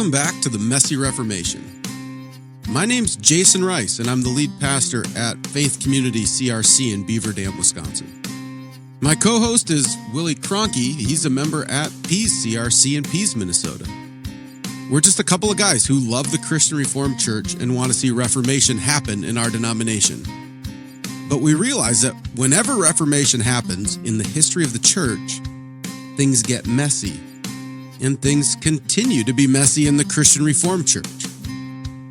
Welcome back to the Messy Reformation. My name's Jason Rice, and I'm the lead pastor at Faith Community CRC in Beaver Dam, Wisconsin. My co-host is Willie Cronky. He's a member at Pease CRC in Pease, Minnesota. We're just a couple of guys who love the Christian Reformed Church and want to see Reformation happen in our denomination. But we realize that whenever Reformation happens in the history of the church, things get messy. And things continue to be messy in the Christian Reformed Church.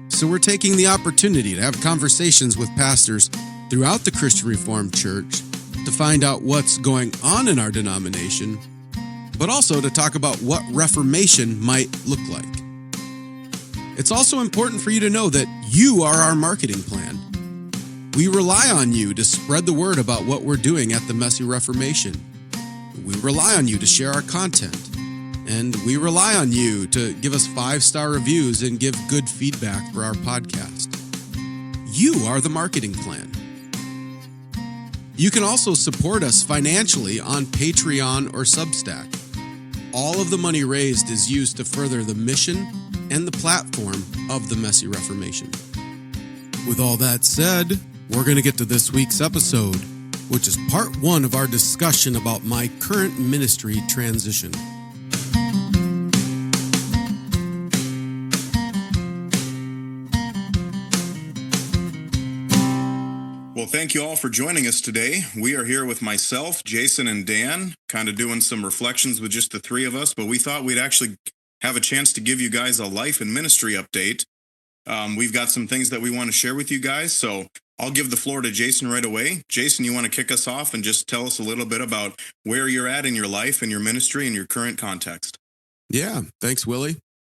So we're taking the opportunity to have conversations with pastors throughout the Christian Reformed Church to find out what's going on in our denomination, but also to talk about what Reformation might look like. It's also important for you to know that you are our marketing plan. We rely on you to spread the word about what we're doing at the Messy Reformation. We rely on you to share our content. And we rely on you to give us 5-star reviews and give good feedback for our podcast. You are the marketing plan. You can also support us financially on Patreon or Substack. All of the money raised is used to further the mission and the platform of the Messy Reformation. With all that said, we're going to get to this week's episode, which is part 1 of our discussion about my current ministry transition. Well, thank you all for joining us today. We are here with myself, Jason, and Dan, kind of doing some reflections with just the three of us, but we thought we'd actually have a chance to give you guys a life and ministry update. We've got some things that we want to share with you guys, so I'll give the floor to Jason right away. Jason, you want to kick us off and just tell us a little bit about where you're at in your life and your ministry and your current context? Yeah, thanks, Willie.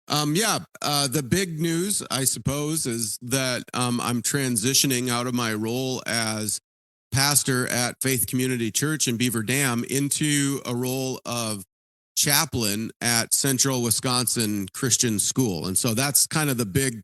The big news, I suppose, is that I'm transitioning out of my role as pastor at Faith Community Church in Beaver Dam into a role of chaplain at Central Wisconsin Christian School. And so that's kind of the big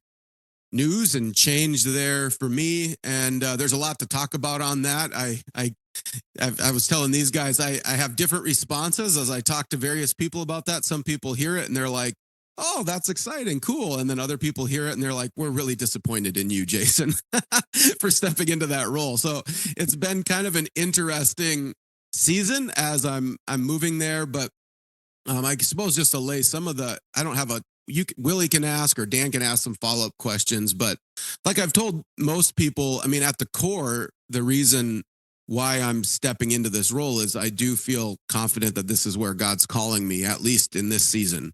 news and change there for me. And there's a lot to talk about on that. I was telling these guys, I have different responses as I talk to various people about that. Some people hear it and they're like, oh, that's exciting, cool. And then other people hear it and they're like, we're really disappointed in you, Jason, for stepping into that role. So it's been kind of an interesting season as I'm moving there. But I suppose just to lay some of Willie can ask or Dan can ask some follow-up questions. But like I've told most people, I mean, at the core, the reason why I'm stepping into this role is I do feel confident that this is where God's calling me, at least in this season.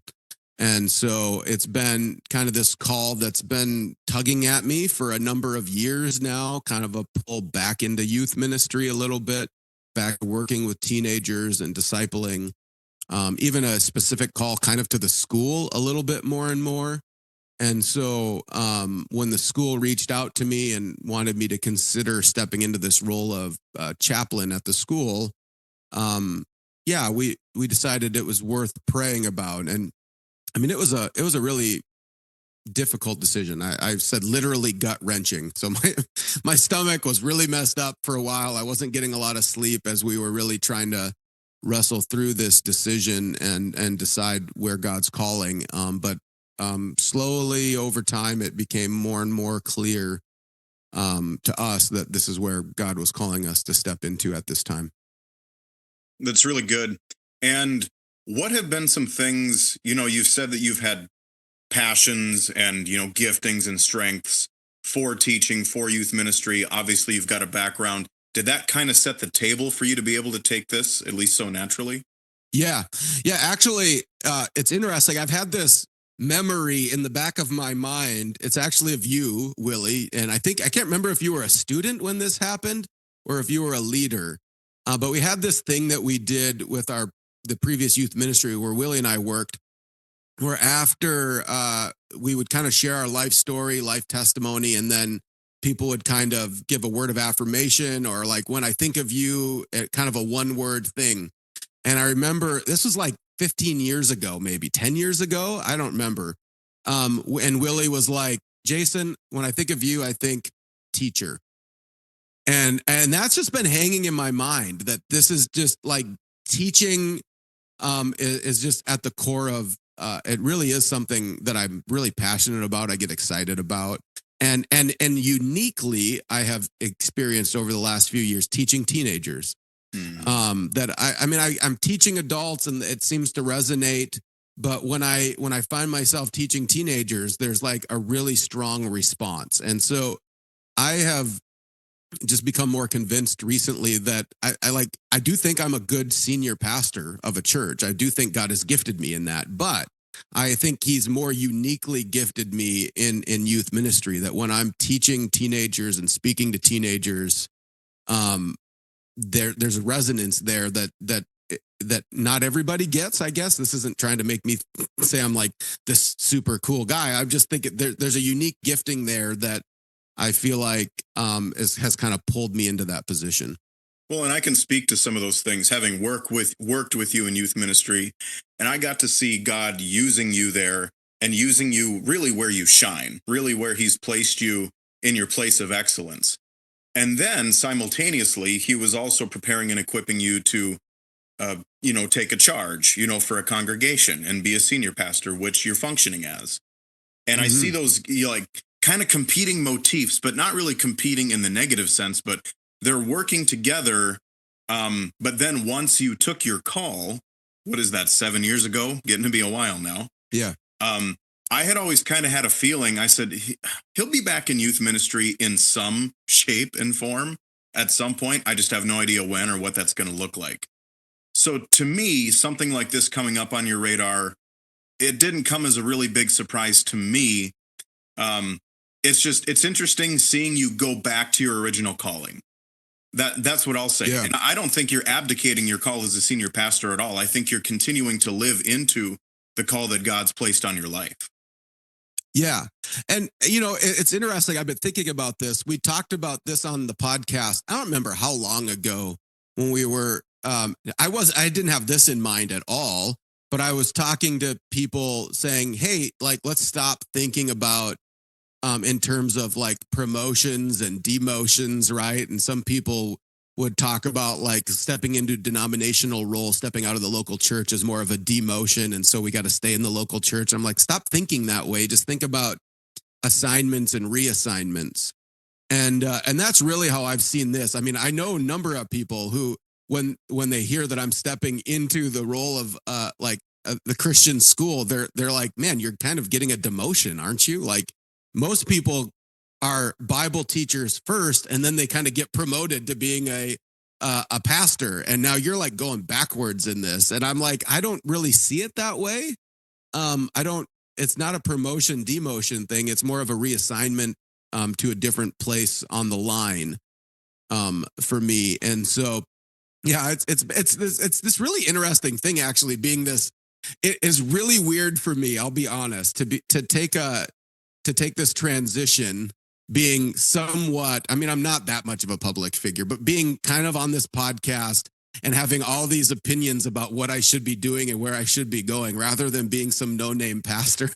And so it's been kind of this call that's been tugging at me for a number of years now, kind of a pull back into youth ministry a little bit, back to working with teenagers and discipling, even a specific call kind of to the school a little bit more and more. And so when the school reached out to me and wanted me to consider stepping into this role of chaplain at the school, we decided it was worth praying about. And I mean, it was a really difficult decision. I said literally gut wrenching. So my stomach was really messed up for a while. I wasn't getting a lot of sleep as we were really trying to wrestle through this decision and decide where God's calling. But slowly over time, it became more and more clear to us that this is where God was calling us to step into at this time. That's really good. And what have been some things, you've said that you've had passions and, giftings and strengths for teaching, for youth ministry. Obviously, you've got a background. Did that kind of set the table for you to be able to take this, at least so naturally? Yeah. Actually, it's interesting. I've had this memory in the back of my mind. It's actually of you, Willie. And I can't remember if you were a student when this happened or if you were a leader. But we had this thing that we did with the previous youth ministry where Willie and I worked, where after we would kind of share our life story, life testimony, and then people would kind of give a word of affirmation or like, when I think of you, kind of a one-word thing. And I remember this was like 15 years ago, maybe 10 years ago. I don't remember. And Willie was like, Jason, when I think of you, I think teacher. And that's just been hanging in my mind, that this is just like teaching is just at the core of it really is something that I'm really passionate about. I get excited about, and uniquely, I have experienced over the last few years teaching teenagers. That I'm teaching adults, and it seems to resonate. But when I find myself teaching teenagers, there's like a really strong response, and so I have just become more convinced recently that I do think I'm a good senior pastor of a church. I do think God has gifted me in that, but I think He's more uniquely gifted me in youth ministry. That when I'm teaching teenagers and speaking to teenagers, there's a resonance there that not everybody gets. I guess this isn't trying to make me say I'm like this super cool guy. I just think there's a unique gifting there that I feel like has kind of pulled me into that position. Well, and I can speak to some of those things, having worked with you in youth ministry, and I got to see God using you there and using you really where you shine, really where He's placed you in your place of excellence. And then simultaneously, He was also preparing and equipping you to, take a charge, for a congregation and be a senior pastor, which you're functioning as. And I see those like kind of competing motifs, but not really competing in the negative sense, but they're working together. But then once you took your call, what is that, 7 years ago? Getting to be a while now. Yeah. I had always kind of had a feeling. I said, he'll be back in youth ministry in some shape and form at some point. I just have no idea when or what that's going to look like. So to me, something like this coming up on your radar, it didn't come as a really big surprise to me. It's interesting seeing you go back to your original calling. That's what I'll say. Yeah. And I don't think you're abdicating your call as a senior pastor at all. I think you're continuing to live into the call that God's placed on your life. Yeah. And, it's interesting. I've been thinking about this. We talked about this on the podcast. I don't remember how long ago when we were, I didn't have this in mind at all, but I was talking to people saying, hey, like, let's stop thinking about in terms of like promotions and demotions, right? And some people would talk about like stepping into denominational role, stepping out of the local church as more of a demotion. And so we got to stay in the local church. I'm like, stop thinking that way. Just think about assignments and reassignments. And that's really how I've seen this. I mean, I know a number of people who, when they hear that I'm stepping into the role of the Christian school, they're like, man, you're kind of getting a demotion, aren't you? Like most people are Bible teachers first, and then they kind of get promoted to being a pastor. And now you're like going backwards in this. And I'm like, I don't really see it that way. It's not a promotion, demotion thing. It's more of a reassignment to a different place on the line for me. And so, yeah, it's this really interesting thing, actually, being this. It is really weird for me, I'll be honest, to take this transition, being somewhat, I mean, I'm not that much of a public figure, but being kind of on this podcast and having all these opinions about what I should be doing and where I should be going, rather than being some no-name pastor.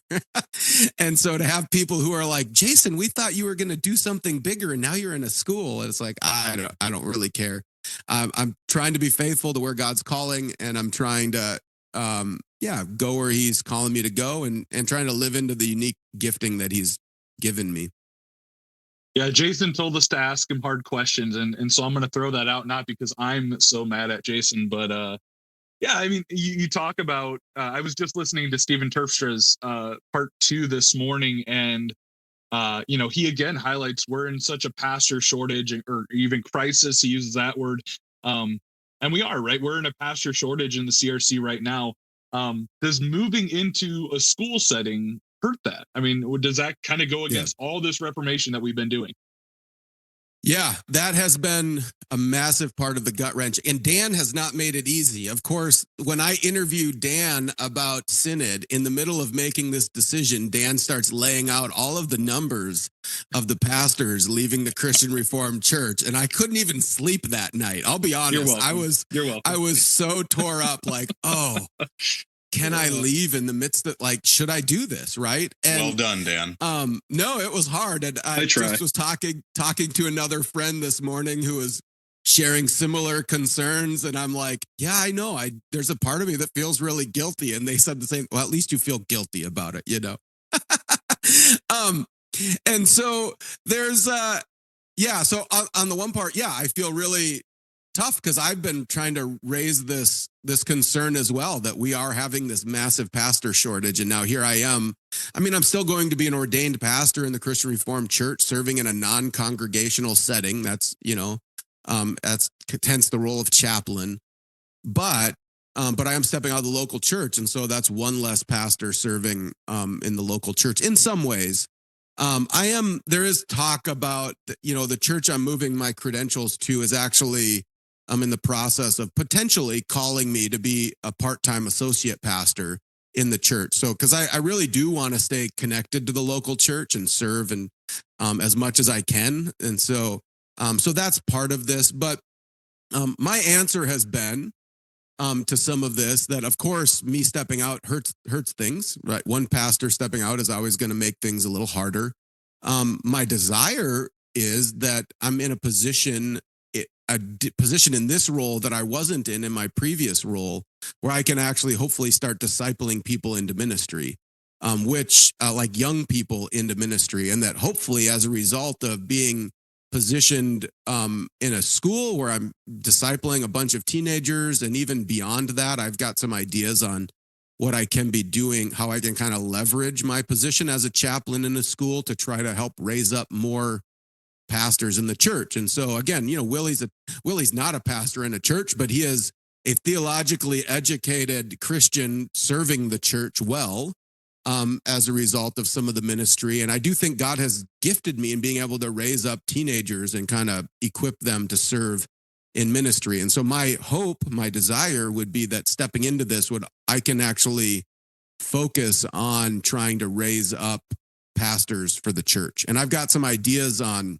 And so to have people who are like, Jason, we thought you were going to do something bigger, and now you're in a school. And it's like, I don't really care. I'm trying to be faithful to where God's calling, and I'm trying to, go where He's calling me to go, and trying to live into the unique gifting that He's given me. Yeah, Jason told us to ask him hard questions, and so I'm going to throw that out, not because I'm so mad at Jason, but yeah, I mean, you talk about, I was just listening to Stephen Terpstra's part 2 this morning, and he again highlights we're in such a pastor shortage, or even crisis. He uses that word, and we are, right. We're in a pastor shortage in the CRC right now. Does moving into a school setting hurt that? I mean, does that kind of go against all this reformation that we've been doing? Yeah, that has been a massive part of the gut wrench. And Dan has not made it easy. Of course, when I interviewed Dan about Synod, in the middle of making this decision, Dan starts laying out all of the numbers of the pastors leaving the Christian Reformed Church. And I couldn't even sleep that night. I'll be honest. You're welcome. I was so tore up, like, oh, can I leave in the midst of, like, should I do this? Right. And, well done, Dan. No, it was hard. And I just was talking to another friend this morning who was sharing similar concerns. And I'm like, yeah, I know. There's a part of me that feels really guilty. And they said the same. Well, at least you feel guilty about it, you know? um, and so there's yeah. So on the one part, yeah, I feel really tough because I've been trying to raise this concern as well that we are having this massive pastor shortage, and now here I am. I mean, I'm still going to be an ordained pastor in the Christian Reformed Church, serving in a non-congregational setting. That's that's hence the role of chaplain, but. But I am stepping out of the local church, and so that's one less pastor serving in the local church. In some ways, I am. There is talk about the church I'm moving my credentials to is actually I'm in the process of potentially calling me to be a part-time associate pastor in the church. So because I really do want to stay connected to the local church and serve and as much as I can, and so that's part of this. But my answer has been to some of this that of course me stepping out hurts things, right? One pastor stepping out is always going to make things a little harder. My desire is that I'm in a position position in this role that I wasn't in my previous role, where I can actually hopefully start discipling people into ministry, which like young people into ministry, and that hopefully as a result of being positioned in a school where I'm discipling a bunch of teenagers, and even beyond that, I've got some ideas on what I can be doing, how I can kind of leverage my position as a chaplain in a school to try to help raise up more pastors in the church. And so again, Willie's not a pastor in a church, but he is a theologically educated Christian serving the church well, as a result of some of the ministry. And I do think God has gifted me in being able to raise up teenagers and kind of equip them to serve in ministry. And so my hope, my desire would be that stepping into this I can actually focus on trying to raise up pastors for the church. And I've got some ideas on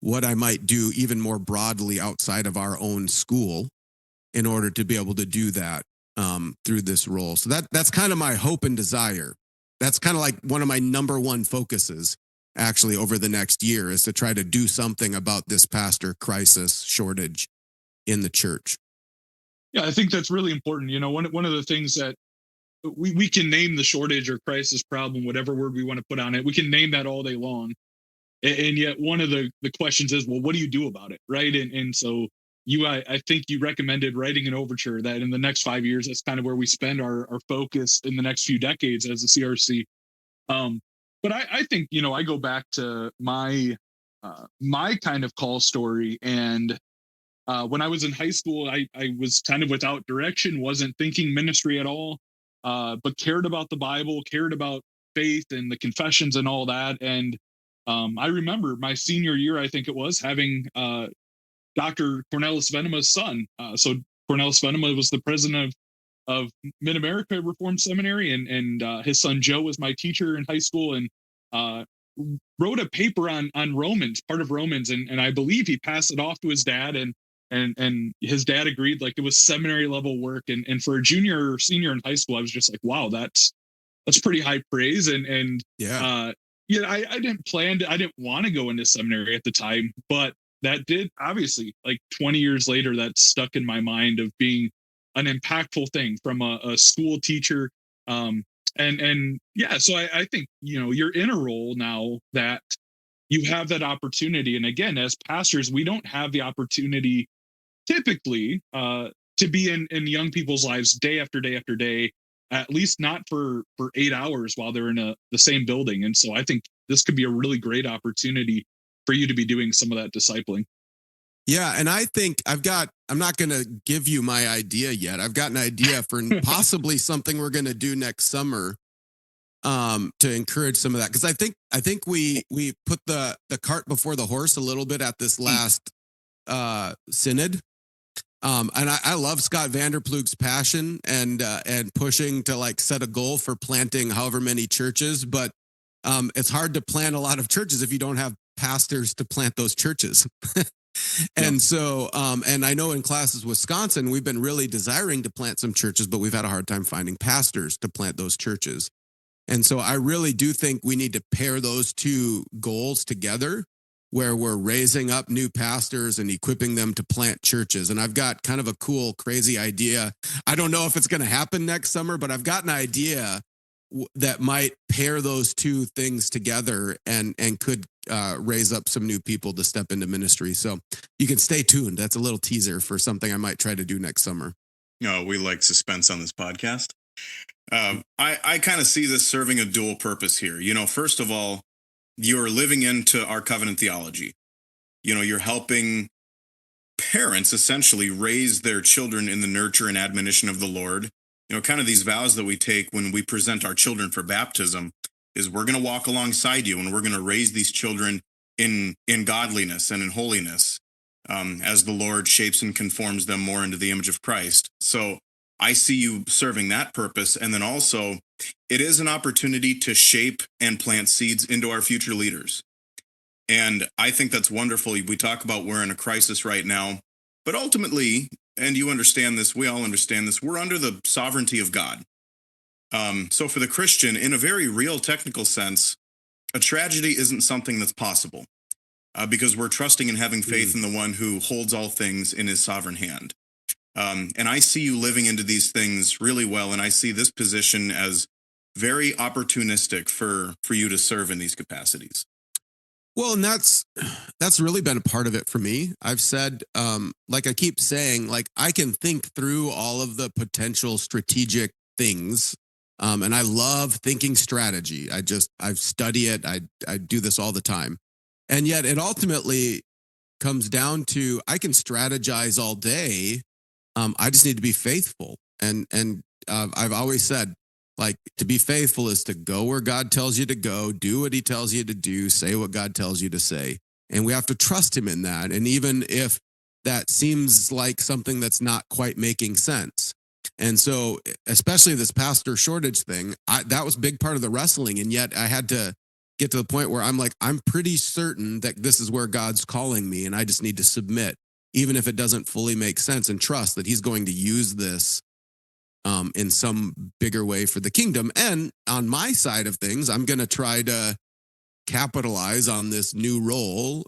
what I might do even more broadly outside of our own school in order to be able to do that through this role. So that's kind of my hope and desire. That's kind of like one of my number one focuses actually over the next year, is to try to do something about this pastor crisis shortage in the church. Yeah, I think that's really important. One of the things that we can name the shortage or crisis problem, whatever word we want to put on it, we can name that all day long. And yet one of the questions is, well, what do you do about it? Right. And so I think you recommended writing an overture that in the next 5 years, that's kind of where we spend our focus in the next few decades as a CRC. But I think, I go back to my kind of call story. And when I was in high school, I was kind of without direction, wasn't thinking ministry at all, but cared about the Bible, cared about faith and the confessions and all that. And I remember my senior year, I think it was, having Dr. Cornelis Venema's son. So Cornelis Venema was the president of Mid-America Reformed Seminary, and his son Joe was my teacher in high school, and wrote a paper on Romans, part of Romans, and I believe he passed it off to his dad, and his dad agreed, like it was seminary level work, and for a junior or senior in high school, I was just like, wow, that's pretty high praise, and Yeah. I didn't want to go into seminary at the time, but that did, obviously, like 20 years later, that stuck in my mind of being an impactful thing from a school teacher. And yeah, so I think, you're in a role now that you have that opportunity. And again, as pastors, we don't have the opportunity typically to be in young people's lives day after day after day, at least not for 8 hours while they're in the same building. And so I think this could be a really great opportunity for you to be doing some of that discipling. Yeah. And I think I'm not going to give you my idea yet. I've got an idea for possibly something we're going to do next summer to encourage some of that. Cause I think we put the cart before the horse a little bit at this last synod. And I love Scott Vanderplug's passion and pushing to like set a goal for planting however many churches, but it's hard to plant a lot of churches if you don't have pastors to plant those churches. And so, and I know in Classes Wisconsin, we've been really desiring to plant some churches, but we've had a hard time finding pastors to plant those churches. And so I really do think we need to pair those two goals together. where we're raising up new pastors and equipping them to plant churches. And I've got kind of a cool, crazy idea. I don't know if it's going to happen next summer, but I've got an idea that might pair those two things together and could raise up some new people to step into ministry. So you can stay tuned. That's a little teaser for something I might try to do next summer. Oh, we like suspense on this podcast. I kind of see this serving a dual purpose here. First of all, you're living into our covenant theology. You're helping parents essentially raise their children in the nurture and admonition of the Lord. Kind of these vows that we take when we present our children for baptism is we're going to walk alongside you and we're going to raise these children in godliness and in holiness as the Lord shapes and conforms them more into the image of Christ. So I see you serving that purpose. And then also, it is an opportunity to shape and plant seeds into our future leaders. And I think that's wonderful. We talk about we're in a crisis right now, but ultimately, and you understand this, we all understand this, we're under the sovereignty of God. So for the Christian, in a very real technical sense, a tragedy isn't something that's possible because we're trusting and having faith in the one who holds all things in his sovereign hand. And I see you living into these things really well. And I see this position as very opportunistic for you to serve in these capacities. Well, and that's really been a part of it for me. I've said, like I keep saying, like I can think through all of the potential strategic things. And I love thinking strategy. I've studied it. I do this all the time. And yet it ultimately comes down to, I can strategize all day. I just need to be faithful. And I've always said, like, to be faithful is to go where God tells you to go, do what he tells you to do, say what God tells you to say. And we have to trust him in that. And even if that seems like something that's not quite making sense. And so, especially this pastor shortage thing, that was a big part of the wrestling. And yet I had to get to the point where I'm like, I'm pretty certain that this is where God's calling me. And I just need to submit, even if it doesn't fully make sense, and trust that he's going to use this in some bigger way for the kingdom. And on my side of things, I'm going to try to capitalize on this new role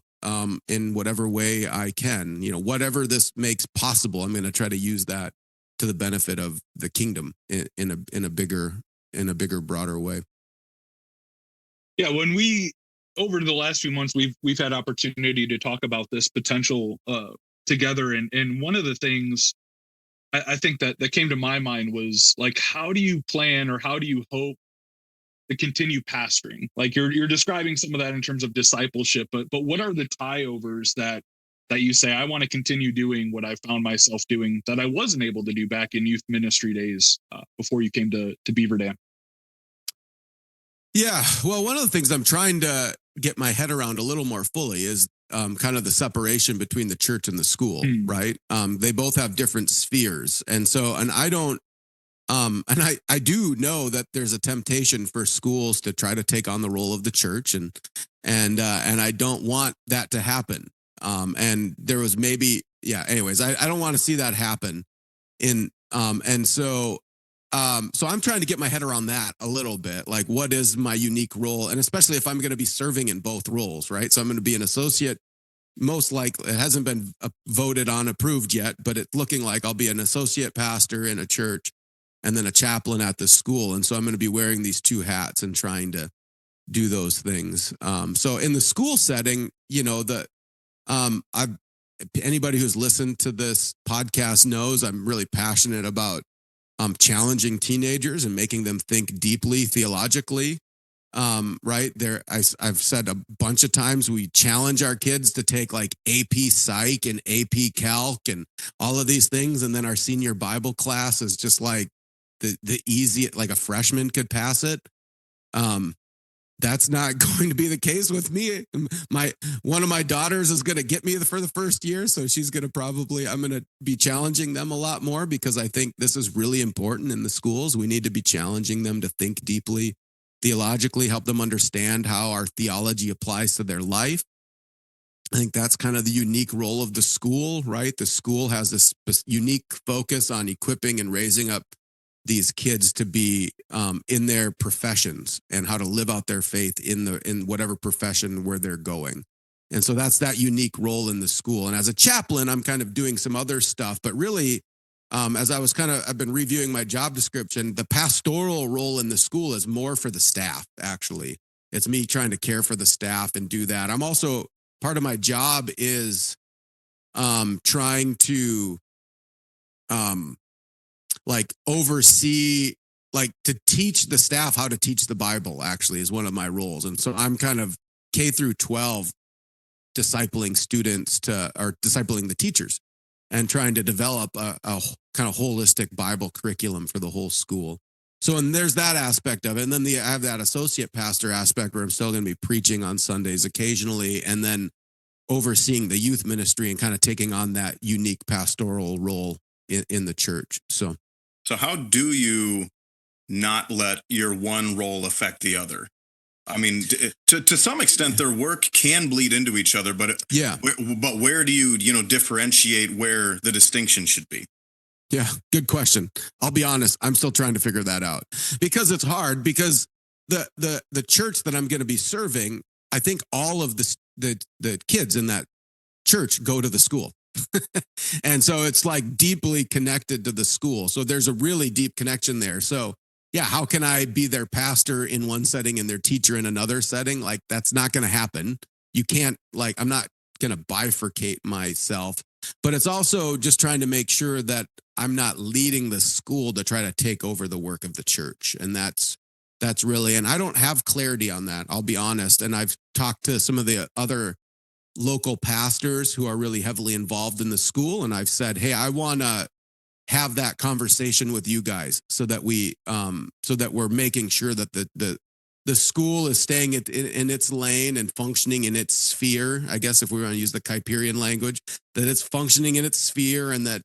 in whatever way I can. Whatever this makes possible, I'm going to try to use that to the benefit of the kingdom in a bigger, broader way. Yeah, when we over the last few months, we've had opportunity to talk about this potential together, and one of the things I think that came to my mind was like, how do you plan or how do you hope to continue pastoring? Like you're describing some of that in terms of discipleship, but what are the tie-overs that you say, I want to continue doing what I found myself doing that I wasn't able to do back in youth ministry days before you came to Beaver Dam? Yeah, well, one of the things I'm trying to get my head around a little more fully is kind of the separation between the church and the school, right? They both have different spheres. And so, and I don't, and I do know that there's a temptation for schools to try to take on the role of the church, and I don't want that to happen. And there was maybe, anyways, I don't want to see that happen and so I'm trying to get my head around that a little bit. Like, what is my unique role? And especially if I'm going to be serving in both roles, right? So I'm going to be an associate. Most likely, it hasn't been voted on, approved yet, but it's looking like I'll be an associate pastor in a church and then a chaplain at the school. And so I'm going to be wearing these two hats and trying to do those things. So in the school setting, anybody who's listened to this podcast knows I'm really passionate about challenging teenagers and making them think deeply theologically. Right there, I've said a bunch of times, we challenge our kids to take like AP Psych and AP Calc and all of these things, and then our senior Bible class is just like the easy, like a freshman could pass it. That's not going to be the case with me. One of my daughters is going to get me for the first year, so she's going to I'm going to be challenging them a lot more, because I think this is really important in the schools. We need to be challenging them to think deeply theologically, help them understand how our theology applies to their life. I think that's kind of the unique role of the school, right? The school has this unique focus on equipping and raising up these kids to be in their professions and how to live out their faith in whatever profession where they're going. And so that's that unique role in the school. And as a chaplain, I'm kind of doing some other stuff, but really, as I've been reviewing my job description, the pastoral role in the school is more for the staff, actually. It's me trying to care for the staff and do that. I'm also, part of my job is trying to like oversee, like to teach the staff how to teach the Bible, actually, is one of my roles. And so I'm kind of K through 12 discipling students or discipling the teachers and trying to develop a kind of holistic Bible curriculum for the whole school. So, and there's that aspect of it. And then I have that associate pastor aspect where I'm still going to be preaching on Sundays occasionally, and then overseeing the youth ministry and kind of taking on that unique pastoral role in the church. So how do you not let your one role affect the other? I mean, to some extent, their work can bleed into each other, but but where do you differentiate where the distinction should be? Yeah, good question. I'll be honest, I'm still trying to figure that out because it's hard. Because the church that I'm going to be serving, I think all of the kids in that church go to the school. And so it's like deeply connected to the school. So there's a really deep connection there. So yeah, how can I be their pastor in one setting and their teacher in another setting? Like, that's not going to happen. You can't, like, I'm not going to bifurcate myself, but it's also just trying to make sure that I'm not leading the school to try to take over the work of the church. And that's really, and I don't have clarity on that, I'll be honest. And I've talked to some of the other local pastors who are really heavily involved in the school. And I've said, hey, I want to have that conversation with you guys so that we're making sure that the school is staying in its lane and functioning in its sphere. I guess if we want to use the Kuyperian language, that it's functioning in its sphere and that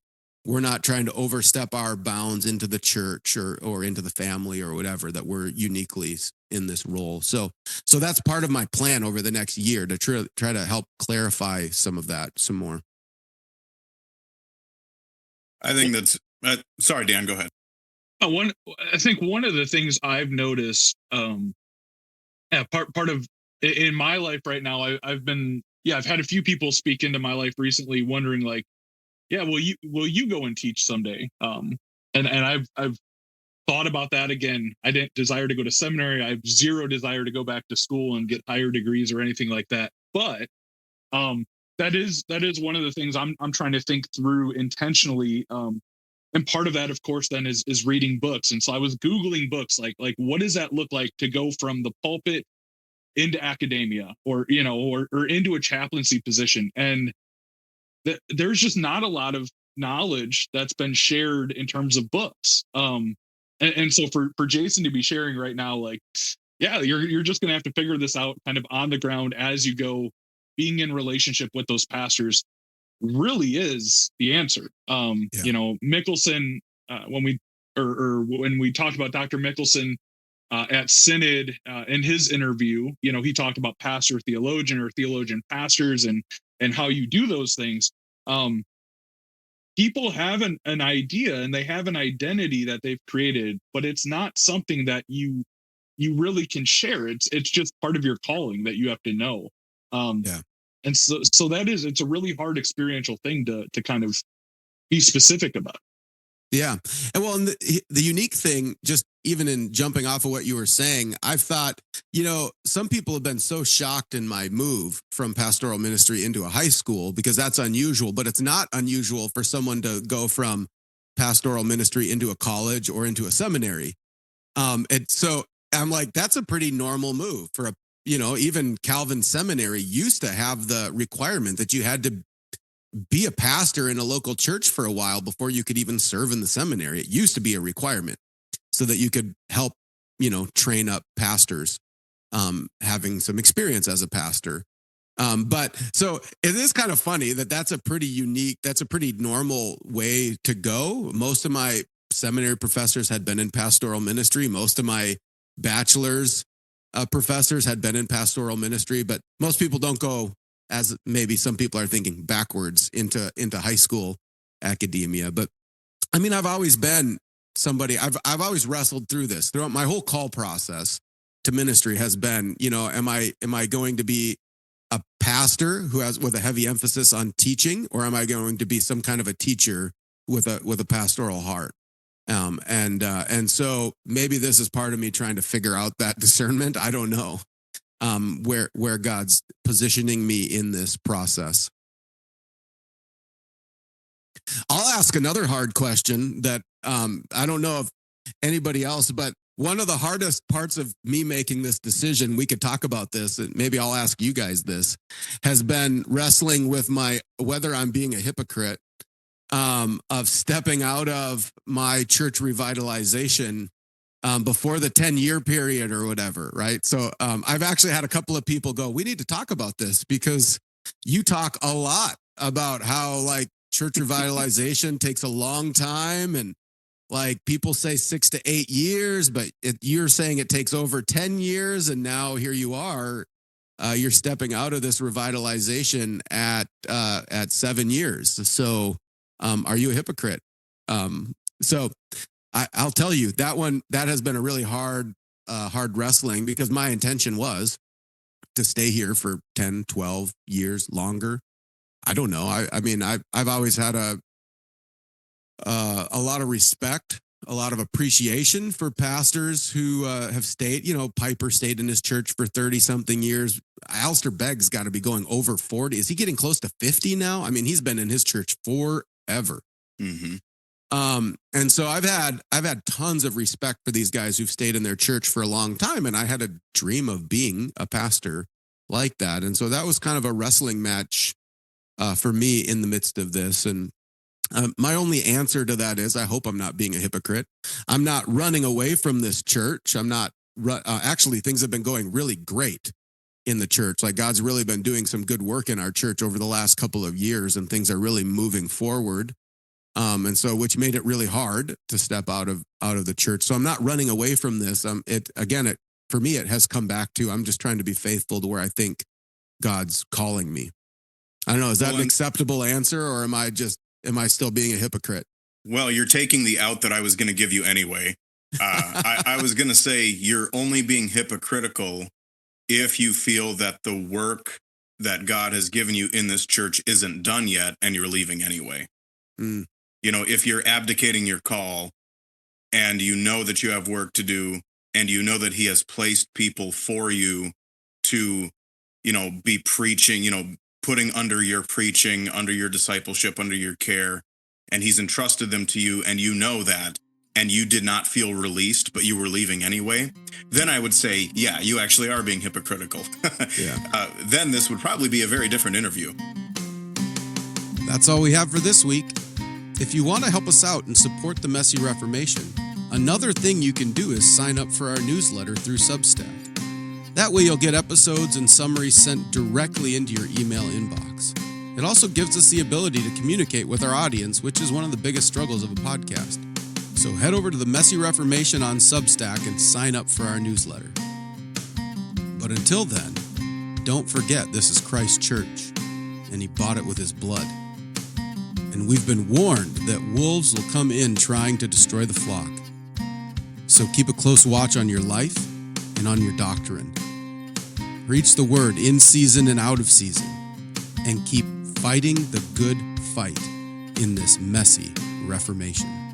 we're not trying to overstep our bounds into the church or into the family or whatever, that we're uniquely in this role. So that's part of my plan over the next year to try to help clarify some of that some more. I think that's sorry, Dan, go ahead. I think one of the things I've noticed, part of in my life right now, I've had a few people speak into my life recently, wondering like, yeah, will you go and teach someday? And I've thought about that again. I didn't desire to go to seminary. I have zero desire to go back to school and get higher degrees or anything like that. But that is one of the things I'm trying to think through intentionally. And part of that, of course, then is reading books. And so I was Googling books, like what does that look like to go from the pulpit into academia, or into a chaplaincy position? And there's just not a lot of knowledge that's been shared in terms of books. And so for Jason to be sharing right now, like, yeah, you're just going to have to figure this out kind of on the ground as you go. Being in relationship with those pastors really is the answer. Mickelson, when we talked about Dr. Mickelson at Synod in his interview, he talked about pastor theologian or theologian pastors and how you do those things. People have an idea and they have an identity that they've created, but it's not something that you really can share. It's just part of your calling that you have to know. And so it's a really hard experiential thing to kind of be specific about. Yeah. And well, and the unique thing, just even in jumping off of what you were saying, I've thought, some people have been so shocked in my move from pastoral ministry into a high school because that's unusual, but it's not unusual for someone to go from pastoral ministry into a college or into a seminary. And so I'm like, that's a pretty normal move for even Calvin Seminary used to have the requirement that you had to be a pastor in a local church for a while before you could even serve in the seminary. It used to be a requirement so that you could help, train up pastors, having some experience as a pastor. But so it is kind of funny that's a pretty normal way to go. Most of my seminary professors had been in pastoral ministry. Most of my bachelor's professors had been in pastoral ministry, but most people don't go, as maybe some people are thinking, backwards into high school academia. But I mean, I've always been somebody, I've always wrestled through this throughout my whole call process to ministry has been, am I going to be a pastor with a heavy emphasis on teaching, or am I going to be some kind of a teacher with a pastoral heart? And so maybe this is part of me trying to figure out that discernment. I don't know where God's positioning me in this process. I'll ask another hard question that I don't know if anybody else, but one of the hardest parts of me making this decision, we could talk about this, and maybe I'll ask you guys this, has been wrestling with whether I'm being a hypocrite, of stepping out of my church revitalization before the 10-year period or whatever, right? So I've actually had a couple of people go, we need to talk about this because you talk a lot about how like church revitalization takes a long time, and like people say 6 to 8 years, but you're saying it takes over 10 years. And now here you are, you're stepping out of this revitalization at 7 years. So are you a hypocrite? So I'll tell you that has been a really hard wrestling, because my intention was to stay here for 10, 12 years longer. I don't know. I mean, I've always had a lot of respect, a lot of appreciation for pastors who have stayed. Piper stayed in his church for 30 something years. Alistair Begg's got to be going over 40. Is he getting close to 50 now? I mean, he's been in his church forever. Mm-hmm. And so I've had tons of respect for these guys who've stayed in their church for a long time. And I had a dream of being a pastor like that. And so that was kind of a wrestling match for me in the midst of this. And my only answer to that is I hope I'm not being a hypocrite. I'm not running away from this church. I'm not, actually, things have been going really great in the church. Like God's really been doing some good work in our church over the last couple of years, and things are really moving forward. And so, which made it really hard to step out of the church. So I'm not running away from this. For me, it has come back to, I'm just trying to be faithful to where I think God's calling me. I don't know. Is that an acceptable answer, or am I still being a hypocrite? Well, you're taking the out that I was going to give you anyway. I was going to say you're only being hypocritical if you feel that the work that God has given you in this church isn't done yet and you're leaving anyway. Mm. If you're abdicating your call and you know that you have work to do, and you know that he has placed people for you to, be preaching, putting under your preaching, under your discipleship, under your care, and he's entrusted them to you, and you know that, and you did not feel released, but you were leaving anyway, then I would say, yeah, you actually are being hypocritical. Yeah. Then this would probably be a very different interview. That's all we have for this week. If you want to help us out and support the Messy Reformation, another thing you can do is sign up for our newsletter through Substack. That way you'll get episodes and summaries sent directly into your email inbox. It also gives us the ability to communicate with our audience, which is one of the biggest struggles of a podcast. So head over to the Messy Reformation on Substack and sign up for our newsletter. But until then, don't forget this is Christ's church, and he bought it with his blood. And we've been warned that wolves will come in trying to destroy the flock. So keep a close watch on your life and on your doctrine. Preach the word in season and out of season, and keep fighting the good fight in this messy Reformation.